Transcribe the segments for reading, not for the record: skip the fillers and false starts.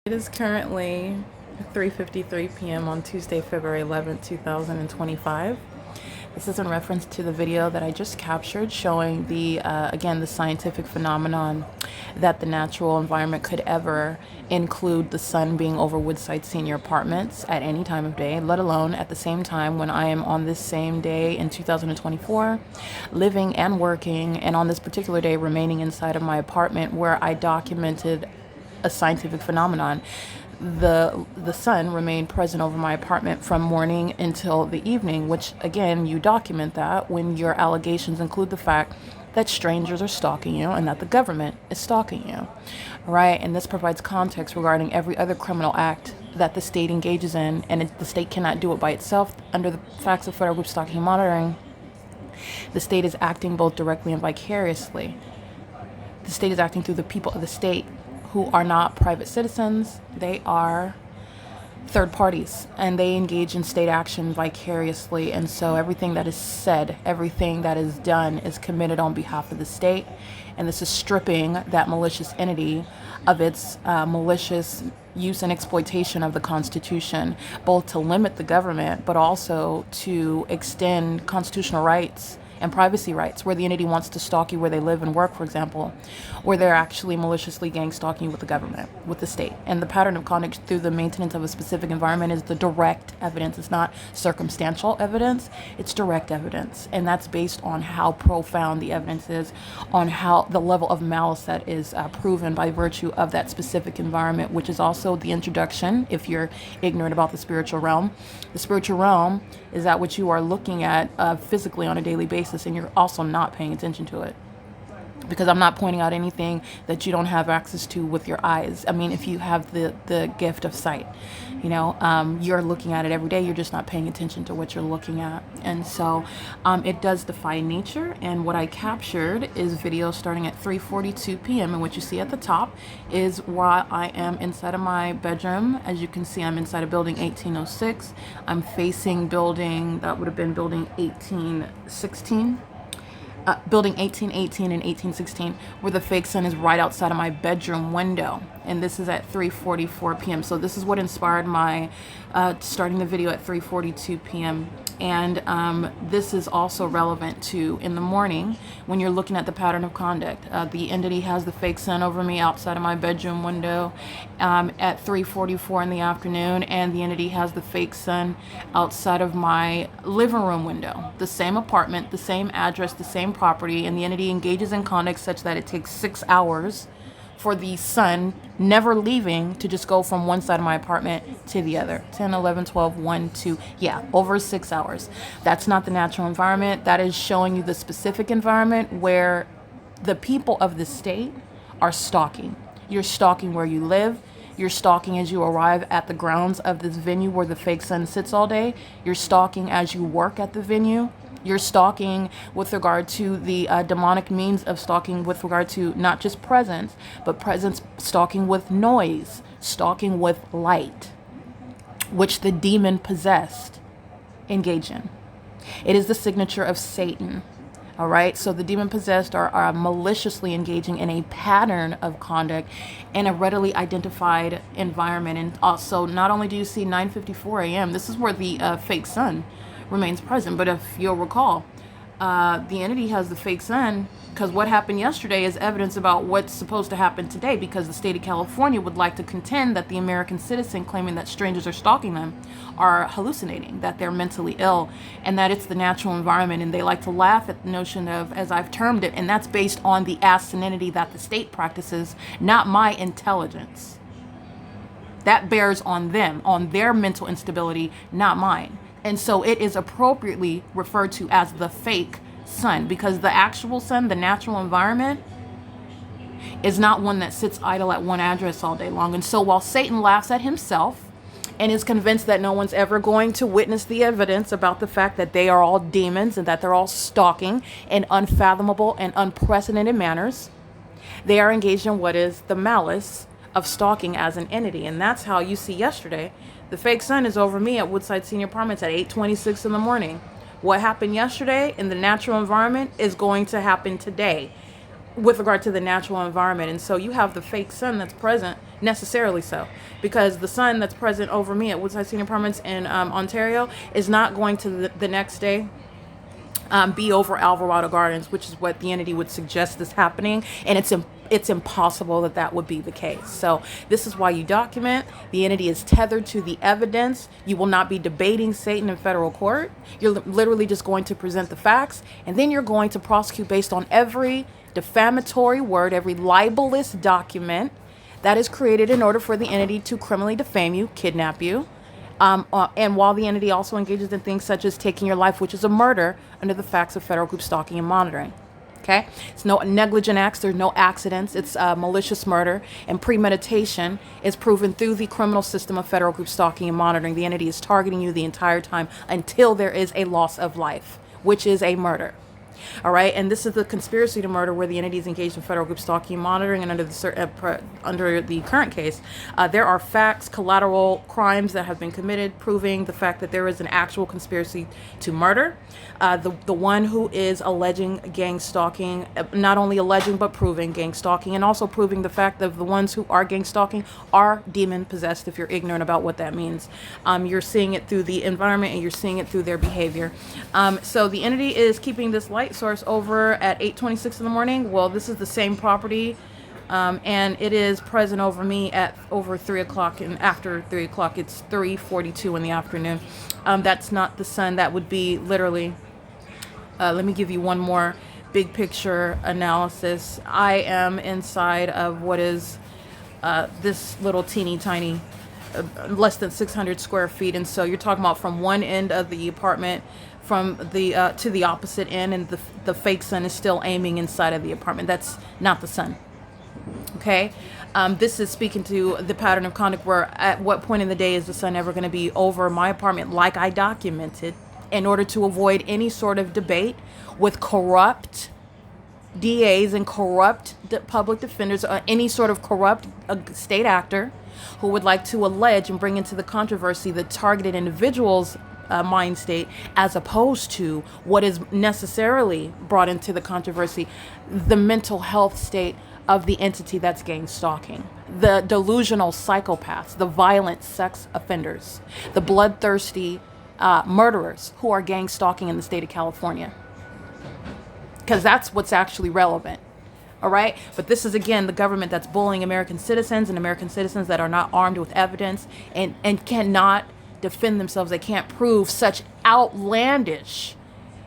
It is currently 3:53 p.m. on Tuesday, February 11th, 2025. This is in reference to the video that I just captured showing again, the scientific phenomenon that the natural environment could ever include the sun being over Woodside Senior Apartments at any time of day, let alone at the same time when I am on this same day in 2024, living and working, and on this particular day remaining inside of my apartment where I documented a scientific phenomenon. The sun remained present over my apartment from morning until the evening, which again, you document that when your allegations include the fact that strangers are stalking you and that the government is stalking you, right? And this provides context regarding every other criminal act that the state engages in, and the state cannot do it by itself. Under the facts of federal group stalking and monitoring, the state is acting both directly and vicariously. The state is acting through the people of the state, who are not private citizens. They are third parties, and they engage in state action vicariously. And so everything that is said, everything that is done is committed on behalf of the state. And this is stripping that malicious entity of its malicious use and exploitation of the Constitution, both to limit the government, but also to extend constitutional rights and privacy rights, where the entity wants to stalk you where they live and work, for example, where they're actually maliciously gang stalking you with the government, with the state. And the pattern of conduct through the maintenance of a specific environment is the direct evidence. It's not circumstantial evidence, it's direct evidence. And that's based on how profound the evidence is, on how the level of malice that is proven by virtue of that specific environment, which is also the introduction, if you're ignorant about the spiritual realm. The spiritual realm is that which you are looking at physically on a daily basis, and you're also not paying attention to it, because I'm not pointing out anything that you don't have access to with your eyes. I mean, if you have the gift of sight, you're looking at it every day, you're just not paying attention to what you're looking at. And so it does defy nature. And what I captured is video starting at 3:42 p.m. and what you see at the top is where I am inside of my bedroom. As you can see, I'm inside of building 1806. I'm facing building, that would have been building 1816. Building 1818 and 1816, where the fake sun is right outside of my bedroom window. And this is at 3:44 p.m. So this is what inspired my starting the video at 3:42 p.m. And this is also relevant to in the morning when you're looking at the pattern of conduct. The entity has the fake sun over me outside of my bedroom window at 3:44 in the afternoon, and the entity has the fake sun outside of my living room window. The same apartment, the same address, the same property, and the entity engages in conduct such that it takes 6 hours for the sun never leaving to just go from one side of my apartment to the other. 10, 11, 12, 1, 2, yeah, over 6 hours. That's not the natural environment. That is showing you the specific environment where the people of the state are stalking. You're stalking where you live. You're stalking as you arrive at the grounds of this venue where the fake sun sits all day. You're stalking as you work at the venue. You're stalking with regard to the demonic means of stalking, with regard to not just presence, but presence, stalking with noise, stalking with light, which the demon possessed engage in. It is the signature of Satan. All right, so the demon possessed are maliciously engaging in a pattern of conduct in a readily identified environment. And also, not only do you see 9:54 a.m., this is where the fake sun remains present. But if you'll recall, the entity has the fake sun because what happened yesterday is evidence about what's supposed to happen today, because the state of California would like to contend that the American citizen claiming that strangers are stalking them are hallucinating, that they're mentally ill, and that it's the natural environment. And they like to laugh at the notion of, as I've termed it, and that's based on the asininity that the state practices, not my intelligence. That bears on them, on their mental instability, not mine. And so it is appropriately referred to as the fake sun, because the actual sun, the natural environment, is not one that sits idle at one address all day long. And so while Satan laughs at himself and is convinced that no one's ever going to witness the evidence about the fact that they are all demons and that they're all stalking in unfathomable and unprecedented manners, they are engaged in what is the malice of stalking as an entity. And that's how you see yesterday the fake sun is over me at Woodside Senior Apartments at 8:26 in the morning. What happened yesterday in the natural environment is going to happen today with regard to the natural environment. And so you have the fake sun that's present necessarily so, because the son that's present over me at Woodside Senior Apartments in Ontario is not going to the next day be over Alvarado Gardens, which is what the entity would suggest is happening, and it's impossible that that would be the case. So this is why you document. The entity is tethered to the evidence. You will not be debating Satan in federal court. You're literally just going to present the facts, and then you're going to prosecute based on every defamatory word, every libelous document that is created in order for the entity to criminally defame you, kidnap you, and while the entity also engages in things such as taking your life, which is a murder under the facts of federal group stalking and monitoring. Okay, it's no negligent acts, there's no accidents, it's malicious murder, and premeditation is proven through the criminal system of federal group stalking and monitoring. The entity is targeting you the entire time until there is a loss of life, which is a murder. All right, and this is the conspiracy to murder, where the entity is engaged in federal group stalking and monitoring. And under the current case, there are facts, collateral crimes that have been committed, proving the fact that there is an actual conspiracy to murder. The one who is alleging gang stalking, not only alleging but proving gang stalking, and also proving the fact that the ones who are gang stalking are demon possessed. If you're ignorant about what that means, you're seeing it through the environment and you're seeing it through their behavior. So the entity is keeping this light source over at 8:26 in the morning. Well, this is the same property, and it is present over me at over 3 o'clock, and after 3 o'clock it's 3:42 in the afternoon. That's not the sun. That would be literally, let me give you one more big picture analysis. I am inside of what is this little teeny tiny less than 600 square feet, and so you're talking about from one end of the apartment from the to the opposite end, and the fake sun is still aiming inside of the apartment. That's not the sun. Okay, this is speaking to the pattern of conduct, where at what point in the day is the sun ever going to be over my apartment, like I documented, in order to avoid any sort of debate with corrupt DAs and corrupt public defenders, or any sort of corrupt state actor who would like to allege and bring into the controversy the targeted individual's mind state, as opposed to what is necessarily brought into the controversy, the mental health state of the entity that's gang stalking, the delusional psychopaths, the violent sex offenders, the bloodthirsty murderers who are gang stalking in the state of California. Because that's what's actually relevant. All right. But this is, again, the government that's bullying American citizens, and American citizens that are not armed with evidence and cannot defend themselves. They can't prove such outlandish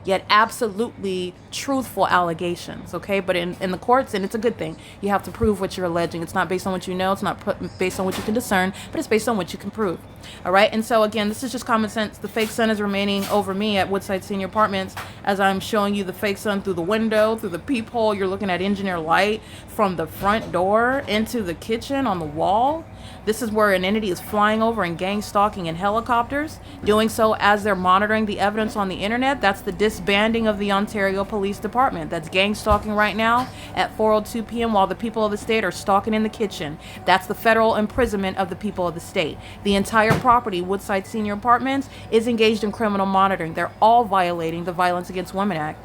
yet absolutely truthful allegations. Okay, but in the courts, and it's a good thing, you have to prove what you're alleging. It's not based on what you know, it's not based on what you can discern, but it's based on what you can prove. All right, and so again, this is just common sense. The fake sun is remaining over me at Woodside Senior Apartments as I'm showing you the fake sun through the window, through the peephole. You're looking at engineer light from the front door into the kitchen on the wall. This is where an entity is flying over and gang stalking in helicopters, doing so as they're monitoring the evidence on the internet. That's the disbanding of the Ontario Police Department. That's gang stalking right now at 4:02 p.m. while the people of the state are stalking in the kitchen. That's the federal imprisonment of the people of the state. The entire property, Woodside Senior Apartments, is engaged in criminal monitoring. They're all violating the Violence Against Women Act.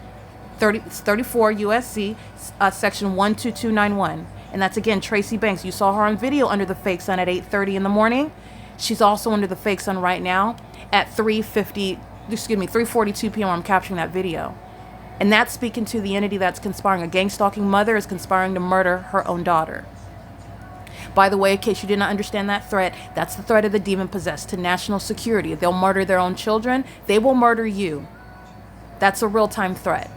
34 USC section 12291. And that's, again, Tracy Banks. You saw her on video under the fake sun at 8:30 in the morning. She's also under the fake sun right now at 3:42 p.m. I'm capturing that video. And that's speaking to the entity that's conspiring. A gang stalking mother is conspiring to murder her own daughter. By the way, in case you did not understand that threat, that's the threat of the demon possessed to national security. If they'll murder their own children, they will murder you. That's a real-time threat.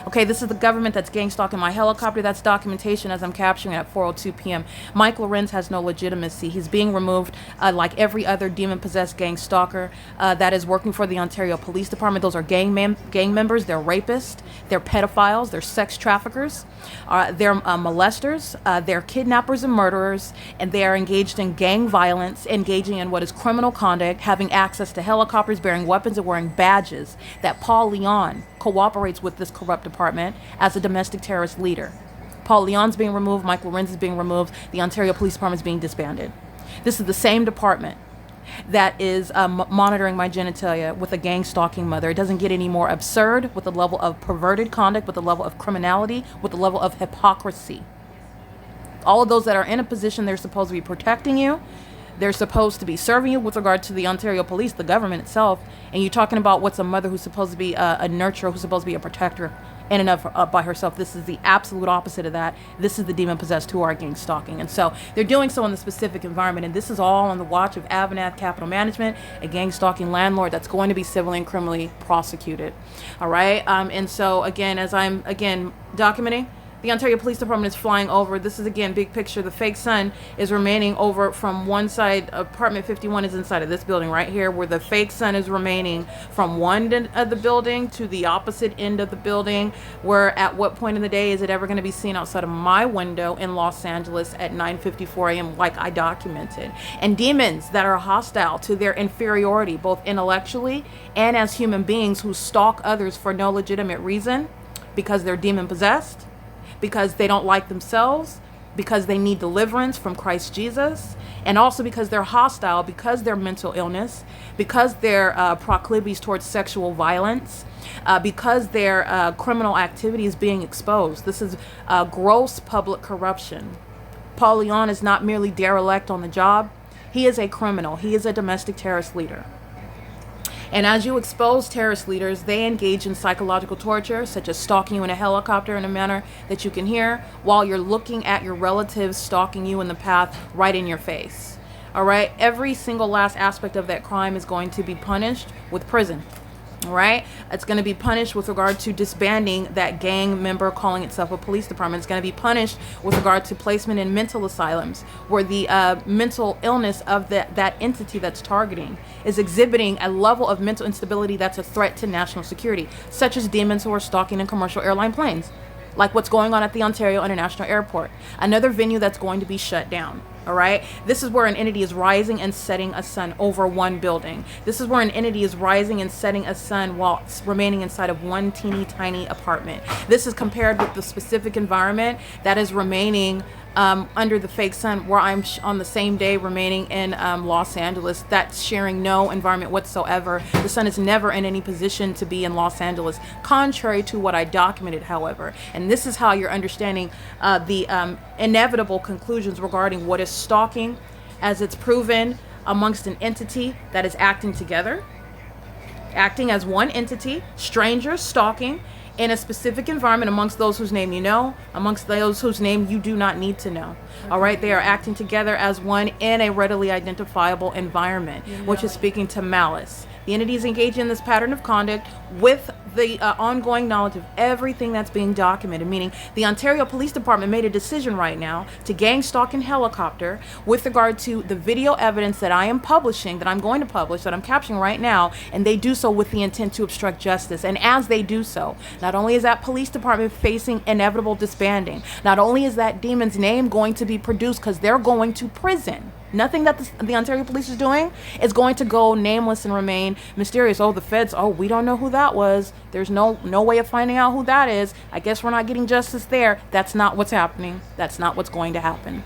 Okay, this is the government that's gang stalking my helicopter. That's documentation as I'm capturing it at 4:02 p.m. Mike Lorenz has no legitimacy. He's being removed like every other demon-possessed gang stalker that is working for the Ontario Police Department. Those are gang members. They're rapists. They're pedophiles. They're sex traffickers. They're molesters. They're kidnappers and murderers. And they are engaged in gang violence, engaging in what is criminal conduct, having access to helicopters, bearing weapons, and wearing badges that Paul Leon cooperates with this corrupt department as a domestic terrorist leader. Paul Leon's being removed. Mike Lorenz is being removed. The Ontario Police Department is being disbanded. This is the same department that is monitoring my genitalia with a gang stalking mother. It doesn't get any more absurd with the level of perverted conduct, with the level of criminality, with the level of hypocrisy. All of those that are in a position, they're supposed to be protecting you. They're supposed to be serving you with regard to the Ontario Police, the government itself. And you're talking about what's a mother who's supposed to be a nurturer, who's supposed to be a protector in and of by herself. This is the absolute opposite of that. This is the demon-possessed who are gang stalking. And so they're doing so in the specific environment. And this is all on the watch of AVANATH Capital Management, a gang stalking landlord that's going to be civilly and criminally prosecuted. All right. And so, again, as I'm, documenting, the Ontario Police Department is flying over. This is, again, big picture. The fake sun is remaining over from one side. Apartment 51 is inside of this building right here, where the fake sun is remaining from one end of the building to the opposite end of the building, where at what point in the day is it ever going to be seen outside of my window in Los Angeles at 9:54 a.m. like I documented. And demons that are hostile to their inferiority, both intellectually and as human beings, who stalk others for no legitimate reason, because they're demon-possessed, because they don't like themselves, because they need deliverance from Christ Jesus, and also because they're hostile, because their mental illness, because their proclivities towards sexual violence, because their criminal activity is being exposed. This is gross public corruption. Paul Leon is not merely derelict on the job. He is a criminal. He is a domestic terrorist leader. And as you expose terrorist leaders, they engage in psychological torture, such as stalking you in a helicopter in a manner that you can hear, while you're looking at your relatives stalking you in the path right in your face. All right? Every single last aspect of that crime is going to be punished with prison. All right? It's going to be punished with regard to disbanding that gang member calling itself a police department. It's going to be punished with regard to placement in mental asylums, where the mental illness of that entity that's targeting is exhibiting a level of mental instability that's a threat to national security, such as demons who are stalking in commercial airline planes, like what's going on at the Ontario International Airport, another venue that's going to be shut down. All right. This is where an entity is rising and setting a sun over one building. This is where an entity is rising and setting a sun while remaining inside of one teeny tiny apartment. This is compared with the specific environment that is remaining under the fake sun, where I'm on the same day remaining in Los Angeles. That's sharing no environment whatsoever. The sun is never in any position to be in Los Angeles, contrary to what I documented, however. And this is how you're understanding the inevitable conclusions regarding what is stalking, as it's proven amongst an entity that is acting together, acting as one entity, strangers stalking in a specific environment amongst those whose name you know, amongst those whose name you do not need to know. All right, they are acting together as one in a readily identifiable environment, which is speaking to malice. The entity is engaged in this pattern of conduct with the ongoing knowledge of everything that's being documented, meaning the Ontario Police Department made a decision right now to gang stalk in helicopter with regard to the video evidence that I am publishing, that I'm going to publish, that I'm capturing right now, and they do so with the intent to obstruct justice. And as they do so, not only is that police department facing inevitable disbanding, not only is that demon's name going to be produced because they're going to prison. Nothing that the Ontario Police is doing is going to go nameless and remain mysterious. Oh, the feds, oh, we don't know who that was. There's no way of finding out who that is. I guess we're not getting justice there. That's not what's happening. That's not what's going to happen.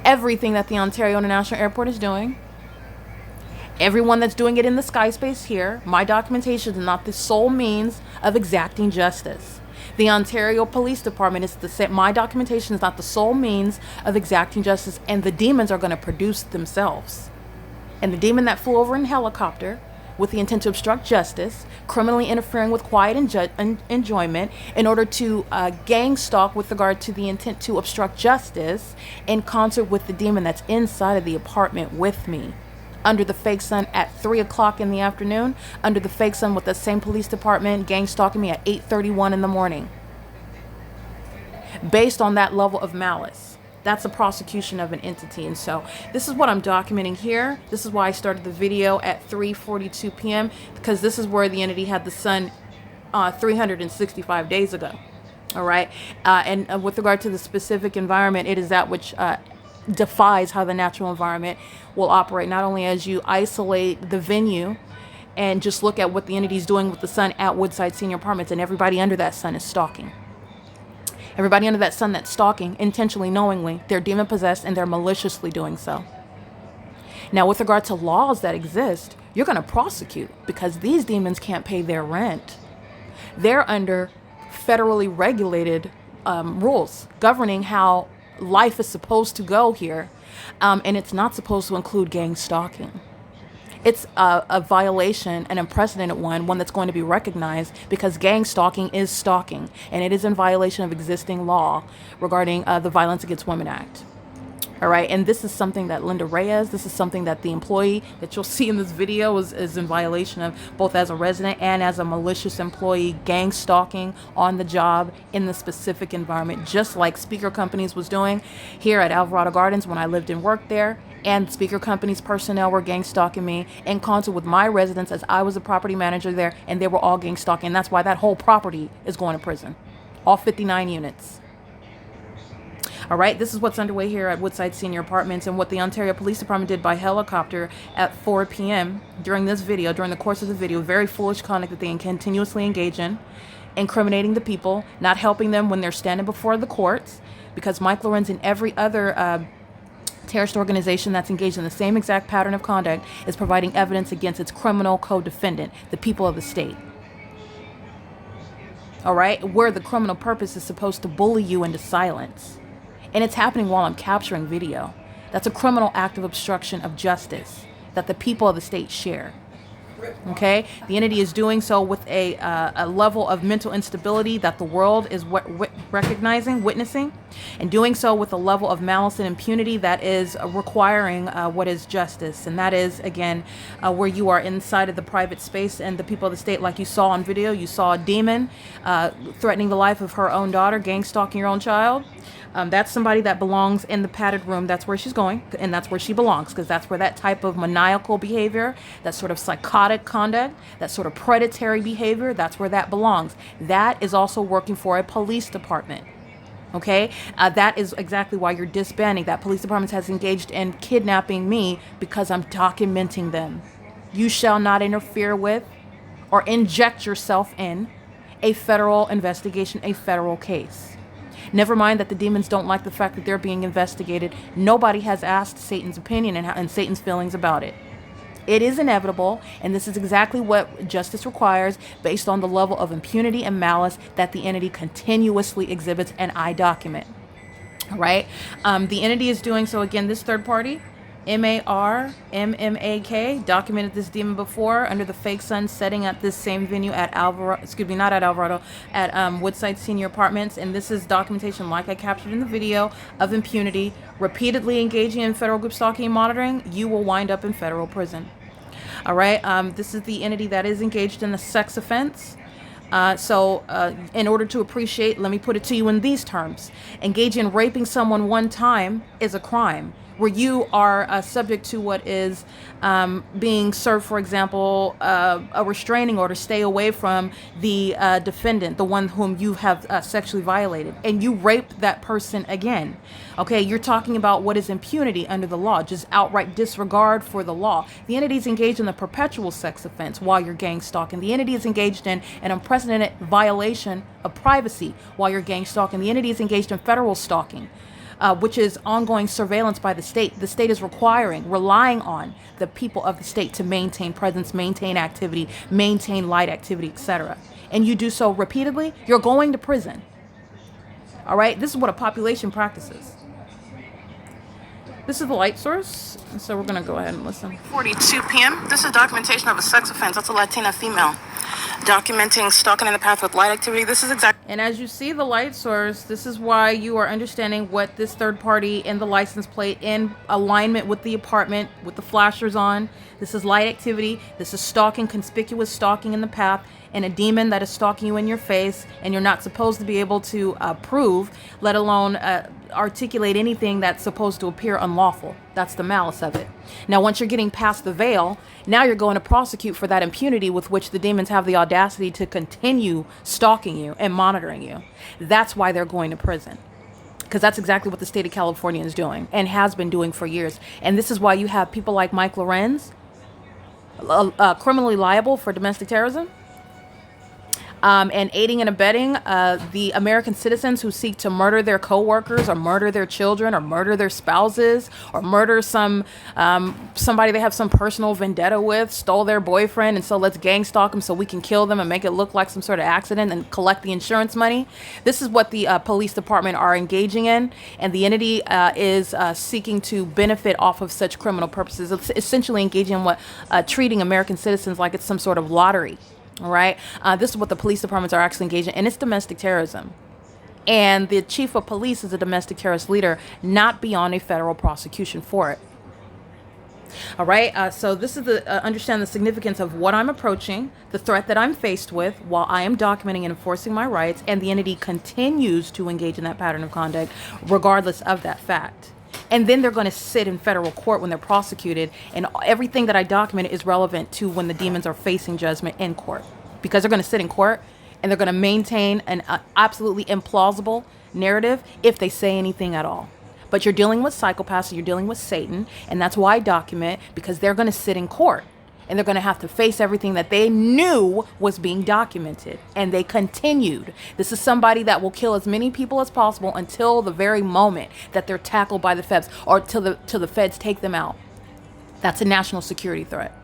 Everything that the Ontario International Airport is doing, everyone that's doing it in the sky space here, my documentation is not the sole means of exacting justice. The Ontario Police Department is the same. My documentation is not the sole means of exacting justice, and the demons are going to produce themselves. And the demon that flew over in helicopter with the intent to obstruct justice, criminally interfering with quiet enjoyment in order to gang stalk with regard to the intent to obstruct justice, in concert with the demon that's inside of the apartment with me, under the fake sun at 3 o'clock in the afternoon, under the fake sun with the same police department gang stalking me at 8:31 in the morning. Based on that level of malice, that's a prosecution of an entity. And so this is what I'm documenting here. This is why I started the video at 3:42 p.m. because this is where the entity had the sun 365 days ago. All right. And with regard to the specific environment, it is that which defies how the natural environment will operate. Not only as you isolate the venue and just look at what the entity is doing with the sun at Woodside Senior Apartments, and everybody under that sun is stalking. Everybody under that sun that's stalking, intentionally, knowingly, they're demon possessed and they're maliciously doing so. Now, with regard to laws that exist, you're going to prosecute because these demons can't pay their rent. They're under federally regulated rules governing how life is supposed to go here, and it's not supposed to include gang stalking. It's a violation, an unprecedented one that's going to be recognized, because gang stalking is stalking, and it is in violation of existing law regarding the Violence Against Women Act. All right, and this is something that Linda Reyes, this is something that the employee that you'll see in this video is in violation of, both as a resident and as a malicious employee, gang stalking on the job in the specific environment, just like Speaker Companies was doing here at Alvarado Gardens when I lived and worked there. And Speaker Company's personnel were gang stalking me in concert with my residents, as I was a property manager there, and they were all gang stalking. And that's why that whole property is going to prison, all 59 units. All right, this is what's underway here at Woodside Senior Apartments, and what the Ontario Police Department did by helicopter at 4 p.m. during this video, during the course of the video. Very foolish conduct that they continuously engage in, incriminating the people, not helping them when they're standing before the courts, because Mike Lorenz and every other terrorist organization that's engaged in the same exact pattern of conduct is providing evidence against its criminal co-defendant, the people of the state. All right, where the criminal purpose is supposed to bully you into silence. And it's happening while I'm capturing video. That's a criminal act of obstruction of justice that the people of the state share. Okay, the entity is doing so with a level of mental instability that the world is recognizing, witnessing, and doing so with a level of malice and impunity that is requiring what is justice. And that is, again, where you are inside of the private space, and the people of the state, like you saw on video, you saw a demon threatening the life of her own daughter, gang stalking your own child. That's somebody that belongs in the padded room. That's where she's going, and that's where she belongs, because that's where that type of maniacal behavior, that sort of psychotic conduct, that sort of predatory behavior, that's where that belongs. That is also working for a police department. Okay, that is exactly why you're disbanding. That police department has engaged in kidnapping me because I'm documenting them. You shall not interfere with or inject yourself in a federal investigation, a federal case. Never mind that the demons don't like the fact that they're being investigated. Nobody has asked Satan's opinion and Satan's feelings about it. It is inevitable, and this is exactly what justice requires based on the level of impunity and malice that the entity continuously exhibits, and I document. All right? The entity is doing so, again, this third party, MARMMAK, documented this demon before under the fake sun setting at this same venue at Woodside Senior Apartments. And this is documentation, like I captured in the video, of impunity. Repeatedly engaging in federal group stalking and monitoring, you will wind up in federal prison. All right, this is the entity that is engaged in a sex offense. In order to appreciate, let me put it to you in these terms. Engaging in raping someone one time is a crime, where you are subject to what is being served, for example, a restraining order, stay away from the defendant, the one whom you have sexually violated, and you raped that person again. Okay, you're talking about what is impunity under the law, just outright disregard for the law. The entity is engaged in a perpetual sex offense while you're gang stalking. The entity is engaged in an unprecedented violation of privacy while you're gang stalking. The entity is engaged in federal stalking, which is ongoing surveillance by the state. The state is relying on the people of the state to maintain presence, maintain activity, maintain light activity, etc. And you do so repeatedly, you're going to prison. All right, this is what a population practices. This is the light source, so we're going to go ahead and listen. 42 p.m. This is documentation of a sex offense. That's a Latina female documenting stalking in the path with light activity. This is exactly. And as you see the light source, this is why you are understanding what this third party in the license plate in alignment with the apartment with the flashers on. This is light activity. This is stalking, conspicuous stalking in the path, and a demon that is stalking you in your face, and you're not supposed to be able to prove, let alone articulate anything that's supposed to appear unlawful. That's the malice of it. Now, once you're getting past the veil, now you're going to prosecute for that impunity with which the demons have the audacity to continue stalking you and monitoring you. That's why they're going to prison. Because that's exactly what the state of California is doing and has been doing for years. And this is why you have people like Mike Lorenz, criminally liable for domestic terrorism, and aiding and abetting the American citizens who seek to murder their co-workers or murder their children or murder their spouses or murder somebody they have some personal vendetta with, stole their boyfriend, and so let's gang stalk them so we can kill them and make it look like some sort of accident and collect the insurance money. This is what the police department are engaging in, and the entity is seeking to benefit off of such criminal purposes. It's essentially engaging in what treating American citizens like it's some sort of lottery. All right. This is what the police departments are actually engaging in, and it's domestic terrorism. And the chief of police is a domestic terrorist leader, not beyond a federal prosecution for it. All right. So this is the understand the significance of what I'm approaching, the threat that I'm faced with while I am documenting and enforcing my rights, and the entity continues to engage in that pattern of conduct regardless of that fact. And then they're going to sit in federal court when they're prosecuted, and everything that I documented is relevant to when the demons are facing judgment in court, because they're going to sit in court and they're going to maintain an absolutely implausible narrative if they say anything at all. But you're dealing with psychopaths, you're dealing with Satan, and that's why I document, because they're going to sit in court and they're going to have to face everything that they knew was being documented, and they continued. This is somebody that will kill as many people as possible until the very moment that they're tackled by the feds, or till the feds take them out. That's a national security threat.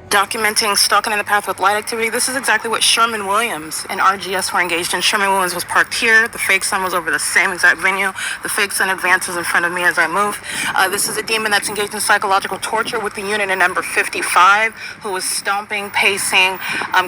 Documenting stalking in the path with light activity. This is exactly what Sherman Williams and RGS were engaged in. Sherman Williams was parked here. The fake sun was over the same exact venue. The fake sun advances in front of me as I move. This is a demon that's engaged in psychological torture with the unit in number 55, who was stomping, pacing,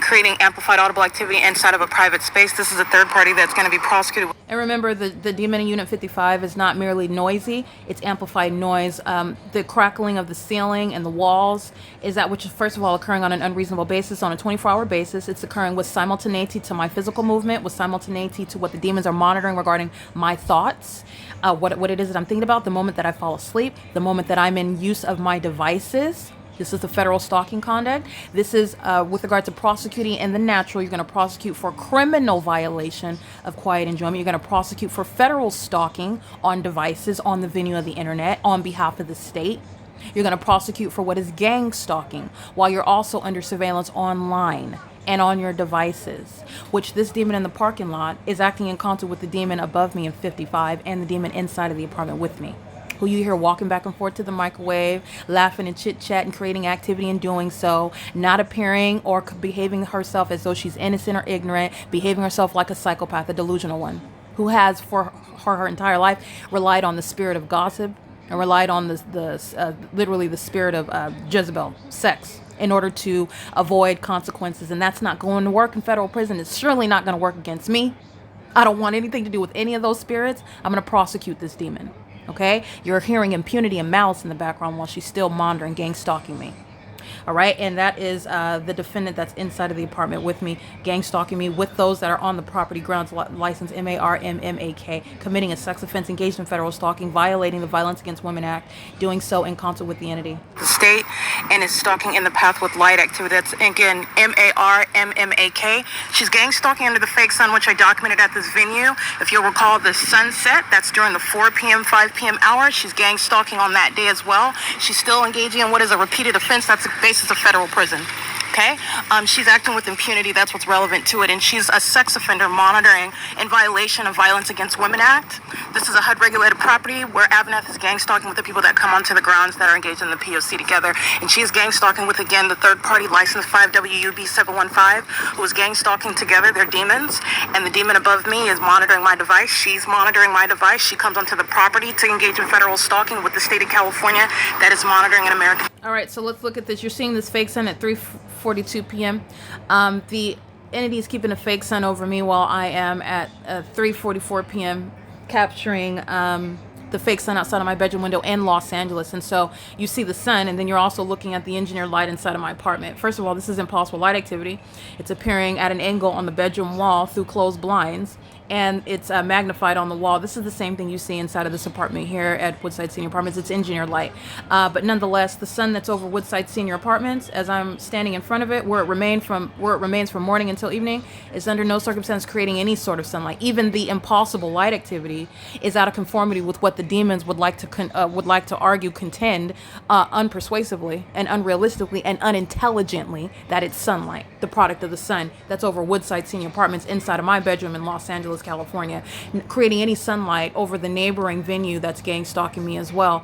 creating amplified audible activity inside of a private space. This is a third party that's going to be prosecuted. And remember, the demon in unit 55 is not merely noisy, it's amplified noise. The crackling of the ceiling and the walls is that which is, first of all, occurring on an unreasonable basis, on a 24-hour basis. It's occurring with simultaneity to my physical movement, with simultaneity to what the demons are monitoring regarding my thoughts, what it is that I'm thinking about, the moment that I fall asleep, the moment that I'm in use of my devices. This is the federal stalking conduct. This is with regard to prosecuting in the natural. You're going to prosecute for criminal violation of quiet enjoyment. You're going to prosecute for federal stalking on devices, on the venue of the internet, on behalf of the state. You're going to prosecute for what is gang stalking while you're also under surveillance online and on your devices, which this demon in the parking lot is acting in concert with the demon above me in 55 and the demon inside of the apartment with me, who you hear walking back and forth to the microwave, laughing and chit-chat and creating activity in doing so, not appearing or behaving herself as though she's innocent or ignorant, behaving herself like a psychopath, a delusional one, who has for her entire life relied on the spirit of gossip and relied on literally the spirit of Jezebel, sex, in order to avoid consequences. And that's not going to work in federal prison. It's surely not going to work against me. I don't want anything to do with any of those spirits. I'm going to prosecute this demon. Okay? You're hearing impunity and malice in the background while she's still monitoring, gang stalking me. All right, and that is the defendant that's inside of the apartment with me, gang stalking me with those that are on the property grounds, license MARMMAK, committing a sex offense, engaged in federal stalking, violating the Violence Against Women Act, doing so in concert with the entity. The state, and is stalking in the path with light activity. That's again MARMMAK. She's gang stalking under the fake sun, which I documented at this venue. If you'll recall, the sunset, that's during the 4 p.m., 5 p.m. hours. She's gang stalking on that day as well. She's still engaging in what is a repeated offense. That's the basis of federal prison. Okay? She's acting with impunity. That's what's relevant to it. And she's a sex offender monitoring in violation of Violence Against Women Act. This is a HUD-regulated property where AVANATH is gang stalking with the people that come onto the grounds that are engaged in the P.O.C. together. And she is gang stalking with, again, the third-party license 5WUB715, who is gang stalking together. They're demons. And the demon above me is monitoring my device. She's monitoring my device. She comes onto the property to engage in federal stalking with the state of California that is monitoring an American. All right, so let's look at this. You're seeing this fake sun at 3:42 p.m. The entity is keeping a fake sun over me while I am at 3:44 p.m. capturing the fake sun outside of my bedroom window in Los Angeles. And so you see the sun, and then you're also looking at the engineered light inside of my apartment. First of all, this is impossible light activity. It's appearing at an angle on the bedroom wall through closed blinds. and it's magnified on the wall. This is the same thing you see inside of this apartment here at Woodside Senior Apartments. It's engineer light, but nonetheless, the sun that's over Woodside Senior Apartments, as I'm standing in front of it, where it remains from morning until evening, is under no circumstance creating any sort of sunlight. Even the impossible light activity is out of conformity with what the demons would like to argue, contend, unpersuasively and unrealistically and unintelligently, that it's sunlight, the product of the sun that's over Woodside Senior Apartments inside of my bedroom in Los Angeles, California, creating any sunlight over the neighboring venue that's gang stalking me as well,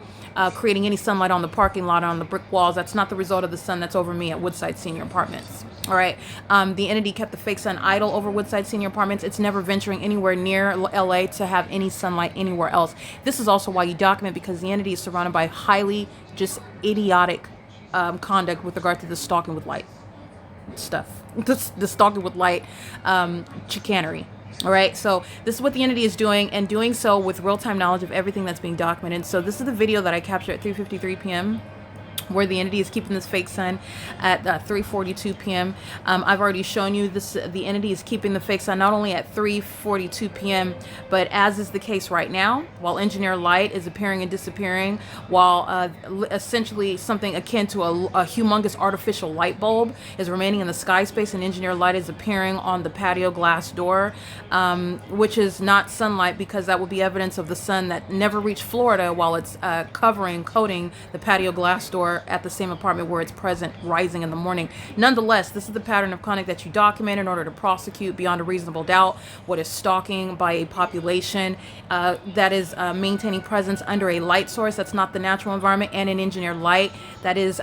creating any sunlight on the parking lot, on the brick walls. That's not the result of the sun that's over me at Woodside Senior Apartments. All right. The entity kept the fake sun idle over Woodside Senior Apartments. It's never venturing anywhere near LA to have any sunlight anywhere else. This is also why you document, because the entity is surrounded by highly just idiotic conduct with regard to the stalking with light stuff. The stalking with light chicanery. All right, so this is what the entity is doing, and doing so with real-time knowledge of everything that's being documented. So this is the video that I captured at 3:53 p.m. where the entity is keeping this fake sun at 3:42 p.m. I've already shown you this. The entity is keeping the fake sun not only at 3:42 p.m., but as is the case right now, while engineer light is appearing and disappearing, while essentially something akin to a humongous artificial light bulb is remaining in the sky space, and engineer light is appearing on the patio glass door, which is not sunlight, because that would be evidence of the sun that never reached Florida while it's coating the patio glass door at the same apartment where it's present, rising in the morning. Nonetheless, this is the pattern of conduct that you document in order to prosecute beyond a reasonable doubt what is stalking by a population that is maintaining presence under a light source that's not the natural environment, and an engineered light that is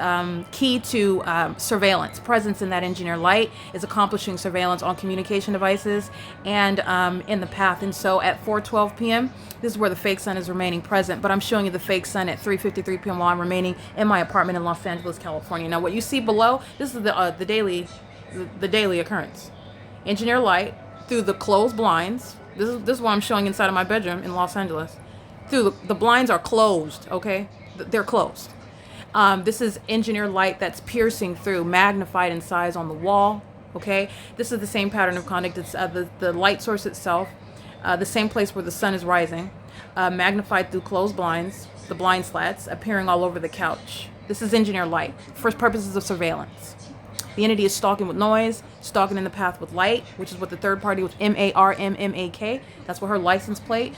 key to surveillance. Presence in that engineered light is accomplishing surveillance on communication devices and in the path. And so at 4:12 p.m., this is where the fake sun is remaining present, but I'm showing you the fake sun at 3:53 p.m. while I'm remaining in my apartment in Los Angeles, California. Now, what you see below, this is the daily occurrence. Engineer light through the closed blinds. This is what I'm showing inside of my bedroom in Los Angeles. Through the blinds are closed. Okay, they're closed. This is engineer light that's piercing through, magnified in size on the wall. Okay, this is the same pattern of conduct. It's the light source itself, the same place where the sun is rising, magnified through closed blinds, the blind slats appearing all over the couch. This is engineer light for purposes of surveillance. The entity is stalking with noise, stalking in the path with light, which is what the third party with MARMMAK, that's what her license plate.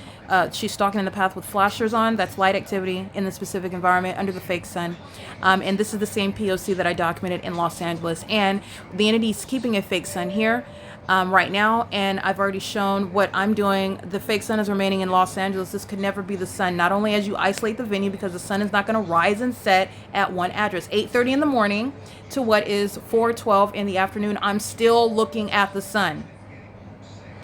She's stalking in the path with flashers on. That's light activity in the specific environment under the fake sun. And this is the same P.O.C. that I documented in Los Angeles. And the entity is keeping a fake sun here right now, and I've already shown what I'm doing. The fake sun is remaining in Los Angeles. This could never be the sun, not only as you isolate the venue, because the sun is not going to rise and set at one address. 8:30 in the morning to what is 4:12 in the afternoon, I'm still looking at the sun.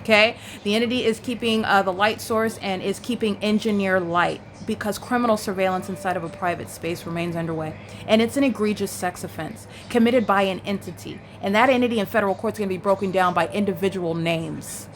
Okay, the entity is keeping the light source and is keeping engineer light, because criminal surveillance inside of a private space remains underway. And it's an egregious sex offense committed by an entity. And that entity in federal court is going to be broken down by individual names.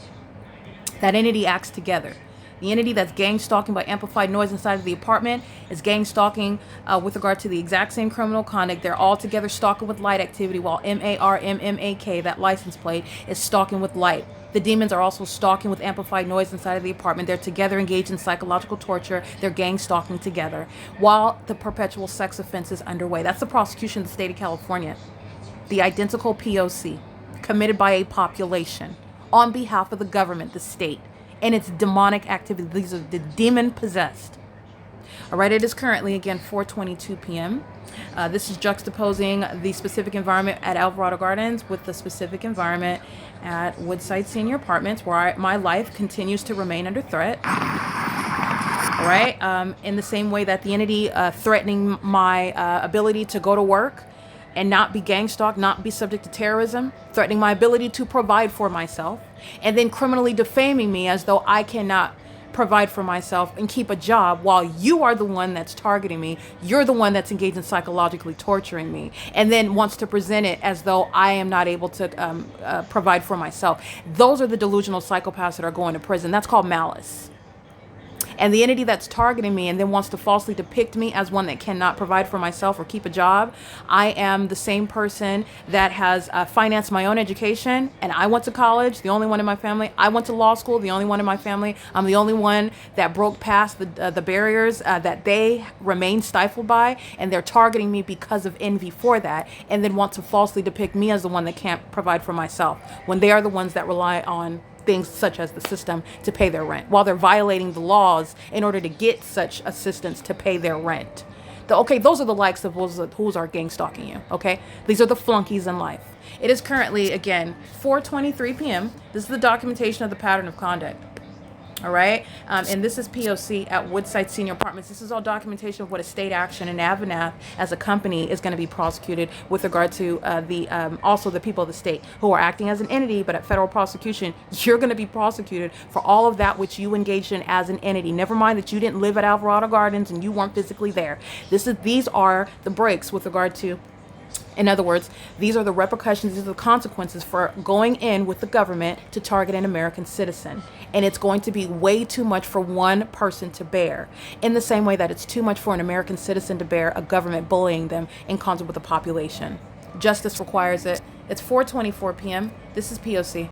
That entity acts together. The entity that's gang stalking by amplified noise inside of the apartment is gang stalking with regard to the exact same criminal conduct. They're all together stalking with light activity, while MARMMAK, that license plate, is stalking with light. The demons are also stalking with amplified noise inside of the apartment. They're together engaged in psychological torture. They're gang stalking together while the perpetual sex offense is underway. That's the prosecution of the state of California. The identical P.O.C. committed by a population on behalf of the government, the state, and its demonic activity. These are the demon possessed. All right, it is currently, again, 4:22 p.m. This is juxtaposing the specific environment at Alvarado Gardens with the specific environment at Woodside Senior Apartments, where my life continues to remain under threat. All right, in the same way that the entity threatening my ability to go to work and not be gang stalked, not be subject to terrorism, threatening my ability to provide for myself, and then criminally defaming me as though I cannot provide for myself and keep a job, while you are the one that's targeting me. You're the one that's engaged in psychologically torturing me, and then wants to present it as though I am not able to provide for myself. Those are the delusional psychopaths that are going to prison. That's called malice. And the entity that's targeting me and then wants to falsely depict me as one that cannot provide for myself or keep a job. I am the same person that has financed my own education, and I went to college, the only one in my family. I went to law school, the only one in my family. I'm the only one that broke past the barriers that they remain stifled by, and they're targeting me because of envy for that, and then want to falsely depict me as the one that can't provide for myself, when they are the ones that rely on things such as the system to pay their rent, while they're violating the laws in order to get such assistance to pay their rent. Okay, those are the likes of who's are gang stalking you, okay? These are the flunkies in life. It is currently, again, 4:23 p.m. This is the documentation of the pattern of conduct. All right. And this is P.O.C. at Woodside Senior Apartments. This is all documentation of what a state action and AVANATH as a company is going to be prosecuted with regard to also the people of the state who are acting as an entity, but at federal prosecution, you're going to be prosecuted for all of that which you engaged in as an entity. Never mind that you didn't live at Alvarado Gardens and you weren't physically there. These are the breaks with regard to, in other words, these are the repercussions, these are the consequences for going in with the government to target an American citizen. And it's going to be way too much for one person to bear, in the same way that it's too much for an American citizen to bear a government bullying them in concert with the population. Justice requires it. It's 4:24 p.m. This is P.O.C.